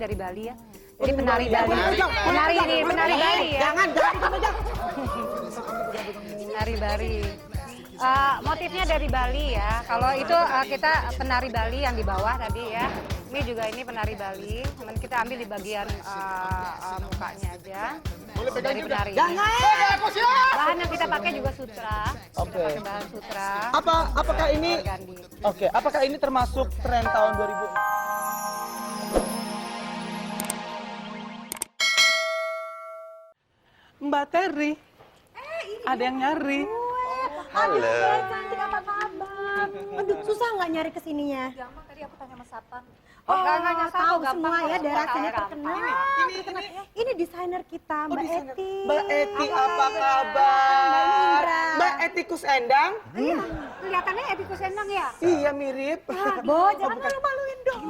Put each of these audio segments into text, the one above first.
dari Bali ya. Jadi penari Bali. Penari ini, penari Bali ya. Jangan. Penari Bali. Motifnya dari Bali ya. Kalau itu kita penari Bali yang di bawah tadi ya. Ini juga ini penari Bali. Cuman kita ambil di bagian mukanya aja. Dari penari. Jangan. Bahan yang kita pakai juga sutra. Kita Oke. pakai bahan sutra. Apakah ini? Organdi. Oke, apakah ini termasuk tren tahun 2000? Mbak Terry, ada yang nyari. Halo. Cantik, apa kabar? Aduh, susah nggak nyari kesininya? Gampang tadi aku tanya sama Satpam. Oh, Enggak nyasar, tahu gampang semua kok. ya, daerah sini Gampang. terkenal. Ini desainer kita, Mbak desainer. Eti. Mbak Eti, apa Mbak kabar? Indra. Mbak Etikus Endang? Kelihatannya Etikus Endang ya? Iya, mirip. Bo, jangan malu-maluin dong.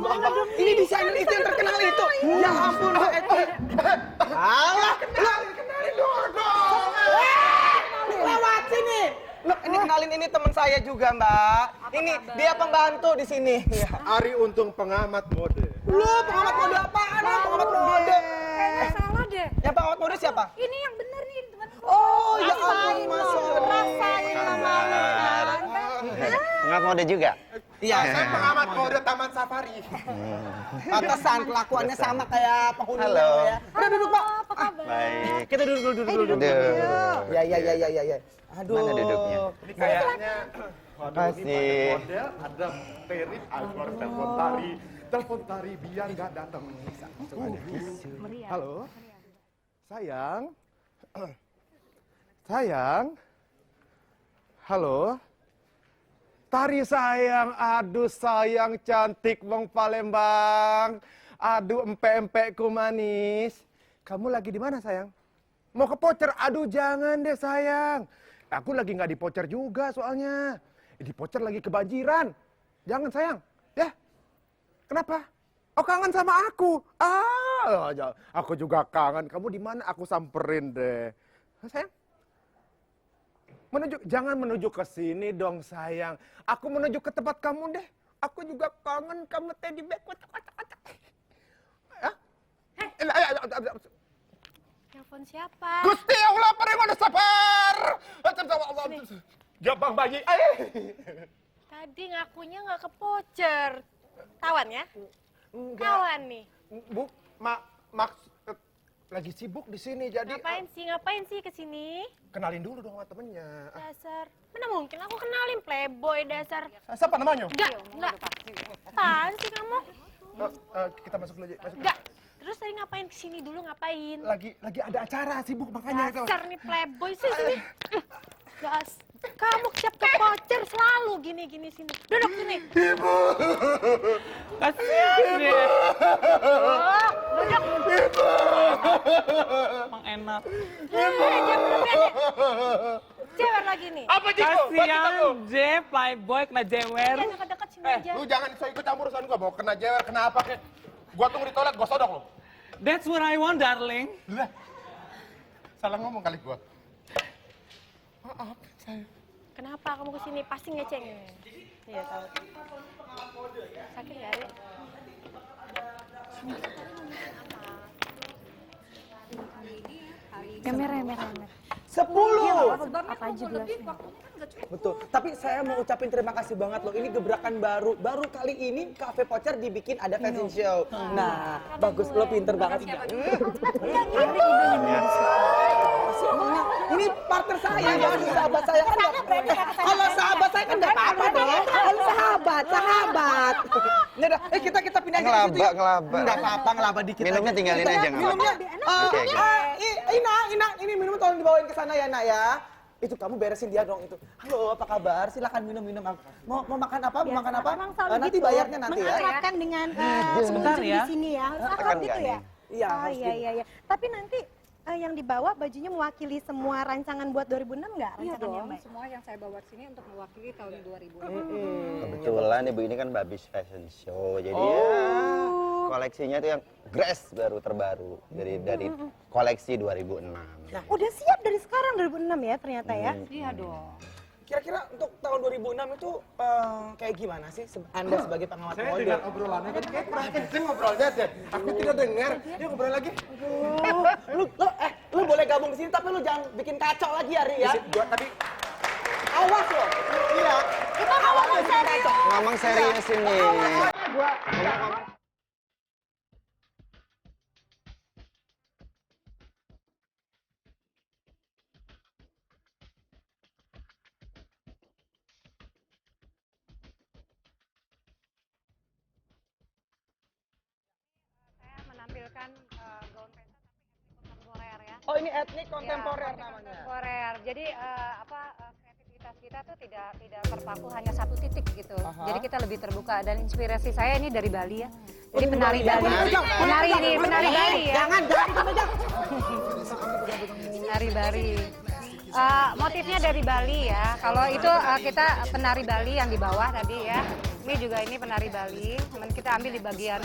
Ini desainer itu yang terkenal itu. Ya ampun, Mbak Eti. Alah, kenalin dulu dong. Lewat sini. Loh, ini kenalin ini teman saya juga, Mbak. Ini dia pembantu di sini. Ya. Ari Untung pengamat mode. Lu pengamat mode apaan? Pengamat mode. Salah deh. Yang pengamat mode siapa? Ini yang bener nih, teman. Oh, ya ampun, Mas Sori. Rasain namanya. Pengamat mode juga? Iya, Saya pengamat mode Taman Safari. pantesan kelakuannya sama kayak penghuni Halo. ya. Udah duduk, Pak. Apa kabar? Baik. Kita duduk. Duduk. Ya. Aduh. Mana duduknya? Ini kayaknya Kasih. model ada Terry Alvar telepon Tari. Telepon Tari biar nggak datang. Halo. Sayang. Sayang. Halo. Tari sayang, aduh sayang cantik Bang Palembang. Aduh empe-empeku manis. Kamu lagi di mana sayang? Mau ke Pocer? Aduh jangan deh sayang. Aku lagi nggak di Pocer juga soalnya. Di Pocer lagi kebanjiran. Jangan sayang, ya. Kenapa? Oh kangen sama aku. Aku juga kangen. Kamu di mana? Aku samperin deh. Sayang. Jangan menuju ke sini dong sayang. Aku menuju ke tempat kamu deh. Aku juga kangen kamu teddy bear kocak-kocak. Hah? Telepon siapa? Gusti Allah perimana sabar. Jabang bayi. Tadi ngakunya nggak ke Pocer. Tawan ya? Enggak. Tawan nih. Bu, lagi sibuk di sini jadi Ngapain sih kesini? kenalin dulu dong sama temennya. Dasar. Mana mungkin aku kenalin playboy dasar. Siapa namanya? Enggak. Apaan sih kamu? Kita masuk dulu aja. Masuk. Enggak. Terus tadi ngapain kesini dulu ngapain? Lagi ada acara sibuk makanya. Dasar nih playboy sih sini. Gas. Kamu siap ke Pocer selalu gini sini. Duduk sini. Kasihan deh. Duduk. Emang enak. Cewek lagi nih. Apa Ciko? Kasihan J, playboy kena jewer. Jangan deket-deket sini aja. Lu jangan ikut campur urusan gua, mau kena jewer, kenapa kek? Gua tunggu di toilet, gua sodok lu. That's what I want, darling. Lah. Salah ngomong kali gua. Maaf, saya. Kenapa kamu kesini? Pasti ngeceng. Iya tahu. Sakit ya, Ari? Merah. 10. Apa aja gelasnya? Betul. Tapi saya mau ucapin terima kasih banget loh. Ini gebrakan baru. Baru kali ini Cafe Pocer dibikin ada fashion show. Nah, bagus lo pinter banget. Ini partner saya, jangan sahabat saya kan. Kalau sahabat saya kan nggak apa-apa dong. Kalau sahabat. Ini udah, kita pindah aja ke situ ya. Ngelaba. Nggak apa-apa, ngelaba dikit. Minumnya aja. tinggalin Kita aja, ya, nggak minumnya. Oke, oke. Ina, ini minum tolong dibawain ke sana ya, Nak ya. Itu kamu beresin dia dong itu. Halo, apa kabar? Silakan minum. Mau makan apa? Mau makan apa? Emang selalu Nanti gitu. bayarnya nanti ya. Mengakrabkan dengan Sebentar pengunjung ya. di sini ya. Harus akrab Tekan gitu nggak ya? nih? Iya, Oh harus iya. Tapi nanti yang dibawa bajunya mewakili semua rancangan buat 2006 nggak? Iya Rancangan yang dong, baik. semua yang saya bawa sini untuk mewakili tahun 2000. Kebetulan ibu ini kan Babis Fashion Show, jadi ya koleksinya tuh yang Grace baru terbaru dari koleksi 2006. Udah siap dari sekarang 2006 ya ternyata ya? Iya dong. kira-kira untuk tahun 2006 itu kayak gimana sih Anda sebagai pengamat Saya mode? dengar obrolannya kan kayak kurang kenceng ngobrolnya deh. Aku tidak dengar. Yuk ngobrol lagi. Lu boleh gabung ke sini tapi lu jangan bikin kacau lagi ya, Ri ya. Gua tadi Awas lo. Iya. Kita ngomong serius. Ngomong serius ini. Saya menampilkan gaun pesta tapi kontemporer ya. Oh, ini etnik kontemporer Iya, namanya. kontemporer. Jadi kreativitas kita tuh tidak terpaku hanya satu titik gitu. Jadi kita lebih terbuka dan inspirasi saya ini dari Bali ya. Jadi penari Bali. Penari Bali ya. Jangan pegang. Penari Bali. Motifnya dari Bali ya. Kalau itu kita penari Bali yang di bawah tadi ya. Ini juga ini penari Bali. Cuman kita ambil di bagian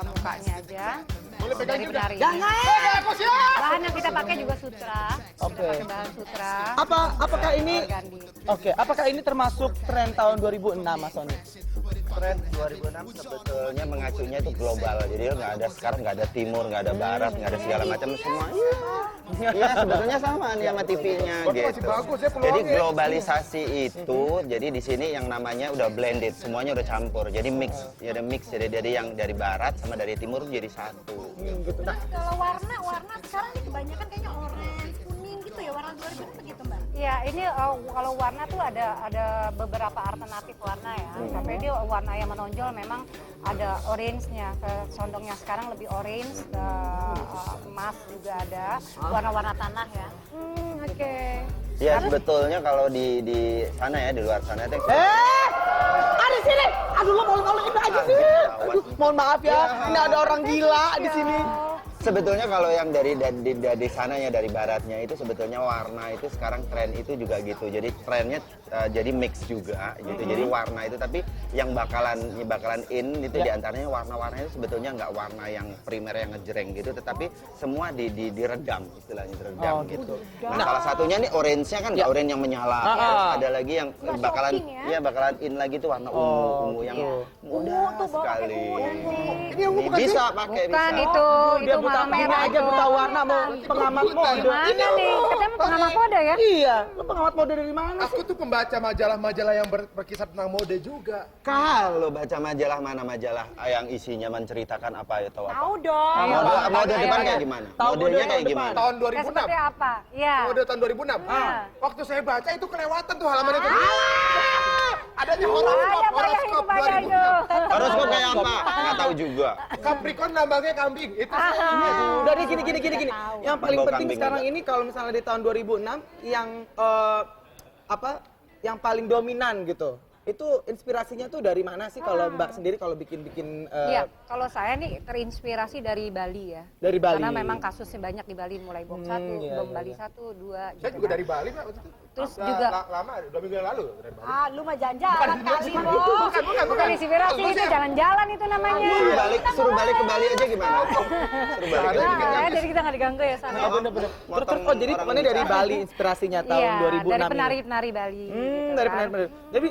mukanya aja. Dari penari. Jangan. Bahan yang kita pakai juga sutra. Oke. Kita pakai bahan sutra. Apakah ini Organdi. apakah ini termasuk tren tahun 2006 Mas Sony? Tren 2006 sebetulnya mengacunya itu global. Jadi nggak ada sekarang nggak ada timur, nggak ada barat, nggak ada segala macam semua. Iya sebetulnya sama nih sama TV-nya gitu. bagus ya peluangnya. Jadi globalisasi itu, jadi di sini yang namanya udah blended, semuanya udah campur. Jadi mix, ya ada mix. Jadi yang dari barat sama dari timur jadi satu. Kalau warna sekarang ini kebanyakan kayaknya orange, kuning gitu ya, warna 2006 begitu Mbak? Iya, ini kalau warna tuh ada beberapa alternatif warna ya. Sampai ini warna yang menonjol memang ada orange-nya. Ke condongnya sekarang lebih orange, ke emas juga ada. Warna-warna tanah ya. Oke. Ya sebetulnya kalau di sana ya, di luar sana itu Ada sini. Aduh, lo malu-malu ini aja sih. Aduh, mohon maaf ya. Ini ada orang gila di sini. sebetulnya kalau yang dari sananya, dari baratnya itu sebetulnya warna itu sekarang tren itu juga gitu. Jadi trennya jadi mix juga gitu. Jadi warna itu tapi yang bakalan in itu diantaranya warna-warna itu sebetulnya nggak warna yang primer yang ngejreng gitu, tetapi semua diredam istilahnya diredam gitu. Nah salah satunya nih orange-nya kan nggak orange yang menyala. Terus ada lagi yang bakalan bakalan in lagi tuh warna ungu yang mudah sekali. Ini ungu bukan Bisa pakai bisa. Bukan itu Buta merah aja, buta warna, mau pengamat mode. Mana nih? Kita pengamat mode ya? Iya, lo pengamat mode dari mana sih? Aku tuh pembaca majalah-majalah yang berkisah tentang mode juga. Kalau baca majalah mana majalah yang isinya menceritakan apa ya tahu apa? Tahu dong. Mode depan kayak gimana? Tahu Modenya mode kayak depan. gimana? Tahun Kayak 2006. seperti apa? Iya. Mode tahun 2006. Waktu saya baca itu kelewatan tuh halaman itu. Adanya horoskop 2006. Horoskop kayak apa? Nggak tahu juga. Capricorn lambangnya kambing. Itu Dari gini. Yang paling Bau penting kambing sekarang juga. ini kalau misalnya di tahun 2006 yang yang paling dominan gitu. Itu inspirasinya tuh dari mana sih kalau Mbak sendiri kalau bikin Iya, kalau saya nih terinspirasi dari Bali ya. Dari Bali. Karena memang kasusnya banyak di Bali, mulai bom satu, bom Bali 1, 2. saya juga dari Bali, Pak, waktu itu. Terus Udah juga lama, 2 minggu yang lalu dari Bali. Lu mah jalan-jalan kali, Bos. bukan inspirasi, itu jalan-jalan itu namanya. Suruh balik ke Bali aja gimana? Suruh balik aja. Jadi kita nggak diganggu ya sana. bener-bener. Terus jadi pokoknya dari Bali inspirasinya tahun Iya, 2006 dari ini. penari-penari Bali. gitu Dari kan. benar-benar. Jadi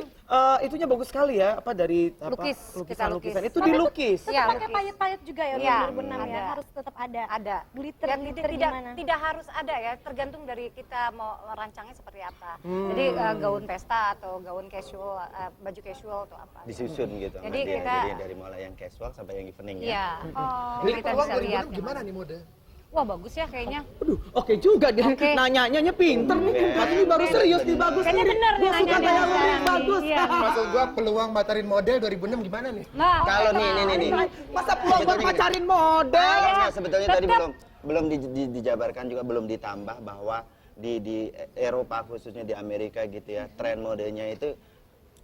itunya bagus sekali ya, apa dari Lukis, kita lukis. lukisan-lukisan itu dilukis. Iya, Pakai lukis. payet-payet juga ya, Iya, 2006 ya. ada. Harus tetap ada. Ada. Glitter Ya, gimana? tidak harus ada ya, tergantung dari kita mau merancangnya seperti apa. Jadi gaun pesta atau gaun casual, baju casual atau apa. Disusun gitu. Jadi Jadi kita- jadi dari mulai yang casual sampai yang evening ya. Iya. Ini Kita peluang bisa 2006 lihat. gimana nih mode? Wah bagus ya kayaknya. Aduh, oke juga dia. Oke. Nanyanya pinter nih. Ini baru serius nih, bagus Kayaknya nih. bener nih Gua suka nanyanya kayak lu nih, sekarang nih. bagus. Iya. Maksud gua peluang pacarin model 2006 gimana nih? Nah, Kalau nih. Masa peluang buat pacarin model? Enggak, sebetulnya tadi belum dijabarkan juga belum ditambah bahwa di Eropa khususnya di Amerika gitu ya, tren modenya itu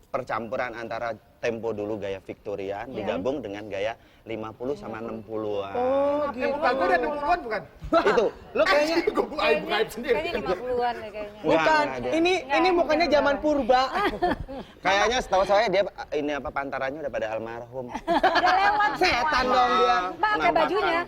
percampuran antara tempo dulu gaya Victorian digabung dengan gaya 50 sama 60-an. Bukan gua udah 60-an bukan? Itu Lo kayaknya Gua aib sendiri. kayaknya 50-an deh kayaknya. bukan. Nggak ada. Ini mukanya zaman purba. Kayaknya setahu saya dia ini apa pantarannya udah pada almarhum. Udah lewat. Setan dong dia. Mbak pakai bajunya.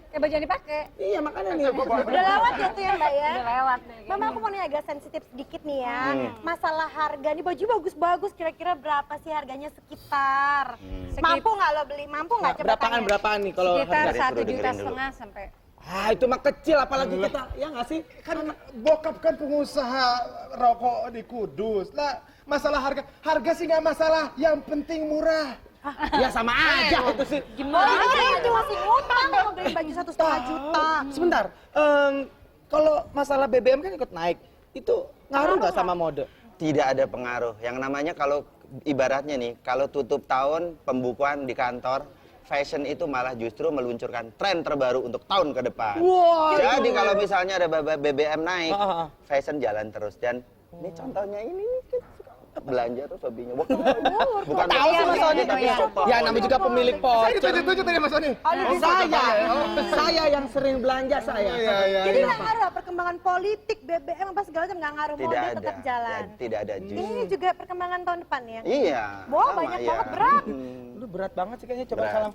Kayak baju yang dipakai. Iya, makanya nih. Udah lewat ya tuh ya Mbak ya? Udah lewat nih. Mama aku mau nanya agak sensitif sedikit nih ya. Masalah harga nih baju bagus-bagus kira-kira berapa sih harganya sekitar? Mampu nggak lo beli? Mampu nggak? Coba tanya. Berapaan nih kalau Sekitar harga? 1,5 juta sampai. Ah, itu mah kecil apalagi kita. Ya nggak sih? Kan bokap kan pengusaha rokok di Kudus. Lah, masalah harga sih nggak masalah. Yang penting murah. Ya sama aja itu sih. Gimana? Aja masih ngutang mau beli baju 1,5 juta. Sebentar, kalau masalah BBM kan ikut naik, itu ngaruh nggak sama mode? Tidak ada pengaruh. Yang namanya kalau ibaratnya nih, kalau tutup tahun pembukuan di kantor, fashion itu malah justru meluncurkan tren terbaru untuk tahun ke depan. Wah, Jadi kalau misalnya ada BBM naik, Ah. fashion jalan terus. Dan ini contohnya ini nih, belanja tuh hobinya. Bukan tahu sih Mas Sony, tapi ya. sopan. Ya namanya juga pemilik Saya voucher. ditunjuk tadi Mas Sony. Saya yang sering belanja saya. Iya. Jadi nggak ngaruh perkembangan politik, BBM apa segala macam nggak ngaruh mode Tidak ada. tetap jalan. Ya, tidak ada justru. Ini juga perkembangan tahun depan ya? Iya. Wah, sama, banyak iya. banget, berat. Itu berat banget sih kayaknya, coba Berat. salam.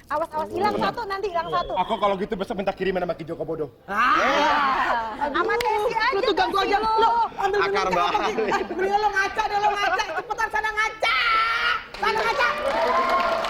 Awas-awas hilang satu nanti hilang satu. Aku kalau gitu besok minta kiriman sama Ki Joko Bodo. Sama Desi aja. Lu tuh ganggu aja. kasih Lo ambil Akar minum banget. Mendingan lo ngaca deh, lo ngaca. Cepetan sana ngaca. Sana ngaca.